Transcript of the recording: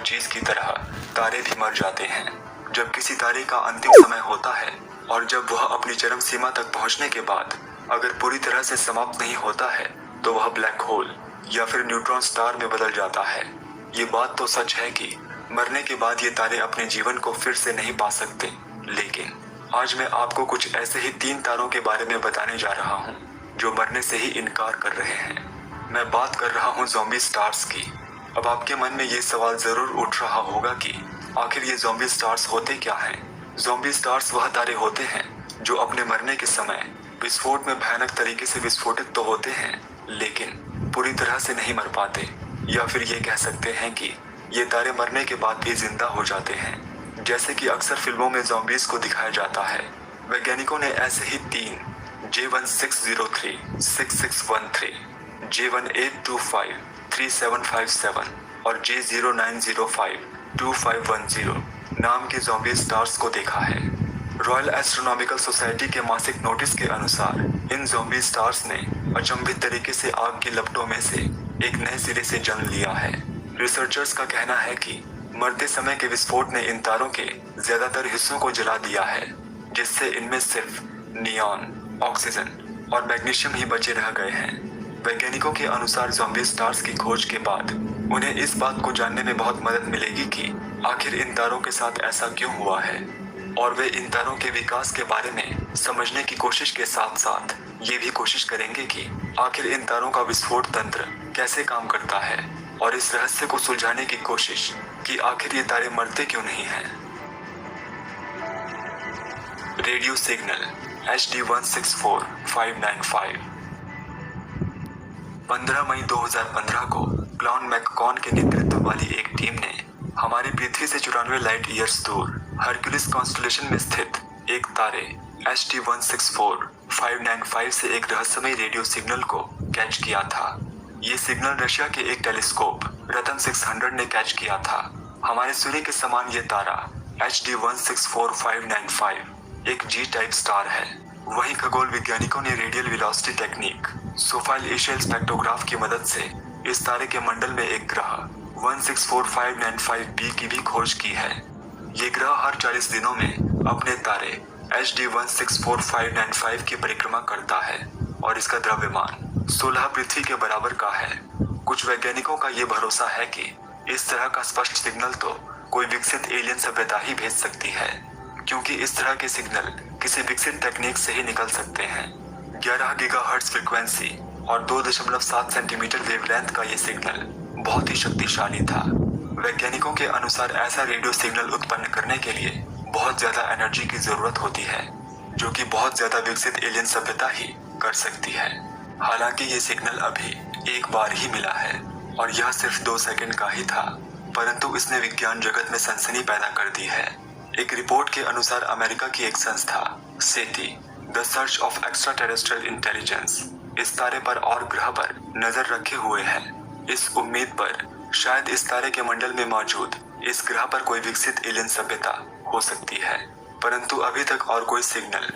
हर चीज की तरह तारे भी मर जाते हैं। जब किसी तारे का अंतिम समय होता है और जब वह अपनी चरम सीमा तक पहुंचने के बाद अगर पूरी तरह से समाप्त नहीं होता है तो वह ब्लैक होल या फिर न्यूट्रॉन स्टार में बदल जाता है। ये बात तो सच है कि मरने के बाद ये तारे अपने जीवन को फिर से नहीं पा सकते, लेकिन आज मैं आपको कुछ ऐसे ही 3 तारों के बारे में बताने जा रहा हूँ जो मरने से ही इनकार कर रहे हैं। मैं बात कर रहा हूँ ज़ॉम्बी स्टार्स की। अब आपके मन में ये सवाल जरूर उठ रहा होगा कि आखिर ये ज़ॉम्बी स्टार्स होते क्या हैं? ज़ॉम्बी स्टार्स वह तारे होते हैं जो अपने मरने के समय विस्फोट में भयानक तरीके से विस्फोटित तो होते हैं, लेकिन पूरी तरह से नहीं मर पाते, या फिर ये कह सकते हैं कि ये तारे मरने के बाद भी जिंदा हो जाते हैं, जैसे कि अक्सर फिल्मों में ज़ॉम्बीज को दिखाया जाता है। वैज्ञानिकों ने ऐसे ही 3 J1603 6613, J1825 3757 और J0905 2510 नाम के ज़ॉम्बी स्टार्स को देखा है। रॉयल एस्ट्रोनॉमिकल सोसाइटी के मासिक नोटिस के अनुसार इन ज़ॉम्बी स्टार्स ने अचंभित तरीके से आग की लपटों में से एक नए सिरे से जन्म लिया है। रिसर्चर्स का कहना है कि मरते समय के विस्फोट ने इन तारों के ज्यादातर हिस्सों को जला दिया है, जिससे इनमें सिर्फ नियॉन, ऑक्सीजन और मैग्नीशियम ही बचे रह गए हैं। वैज्ञानिकों के अनुसार ज़ॉम्बी स्टार्स की खोज के बाद उन्हें इस बात को जानने में बहुत मदद मिलेगी कि आखिर इन तारों के साथ ऐसा क्यों हुआ है, और वे इन तारों के विकास के बारे में समझने की कोशिश के साथ साथ ये भी कोशिश करेंगे कि आखिर इन तारों का विस्फोट तंत्र कैसे काम करता है, और इस रहस्य को सुलझाने की कोशिश कि आखिर ये तारे मरते क्यों नहीं हैं। Radio signal HD 164595। 15 मई 2015 को क्लॉन मैककॉन के नेतृत्व वाली एक टीम ने हमारी पृथ्वी से 94 लाइट ईयर्स दूर हरक्यूलिस कॉन्स्टेलेशन में स्थित एक तारे HD 164595 से एक रहस्यमय रेडियो सिग्नल को कैच किया था। ये सिग्नल रशिया के एक टेलीस्कोप रतन 600 ने कैच किया था। हमारे सूर्य के समान ये तारा HD 164595 एक G टाइप स्टार है। वहीं खगोल वैज्ञानिकों ने radial velocity technique Sophie echelle spectrograph की मदद से इस तारे के मंडल में एक ग्रह 164595b की भी खोज की है। ये ग्रह हर 40 दिनों में अपने तारे HD 164595 की परिक्रमा करता है और इसका द्रव्यमान 16 पृथ्वी के बराबर का है। कुछ वैज्ञानिकों का ये भरोसा है कि इस तरह का स्पष्ट सिग्नल तो कोई विकसित एलियन सभ्यता ही भेज सकती है, क्योंकि इस तरह के सिग्नल किसी विकसित टेक्निक से ही निकल सकते हैं। 11 गीगाहर्ट्ज फ्रीक्वेंसी और 2.7 सेंटीमीटर वेवलेंथ का ये सिग्नल बहुत ही शक्तिशाली था। वैज्ञानिकों के अनुसार ऐसा रेडियो सिग्नल उत्पन्न करने के लिए बहुत ज्यादा एनर्जी की जरूरत होती है, जो कि बहुत ज्यादा विकसित एलियन सभ्यता ही कर सकती है। हालांकि ये सिग्नल अभी एक बार ही मिला है और यह सिर्फ 2 सेकंड का ही था, परंतु इसने विज्ञान जगत में सनसनी पैदा कर दी है। एक रिपोर्ट के अनुसार अमेरिका की एक संस्था SETI the search of extraterrestrial intelligence इस तारे पर और ग्रह पर नजर रखे हुए है, इस उम्मीद पर शायद इस तारे के मंडल में मौजूद इस ग्रह पर कोई विकसित एलियन सभ्यता हो सकती है, परंतु अभी तक और कोई सिग्नल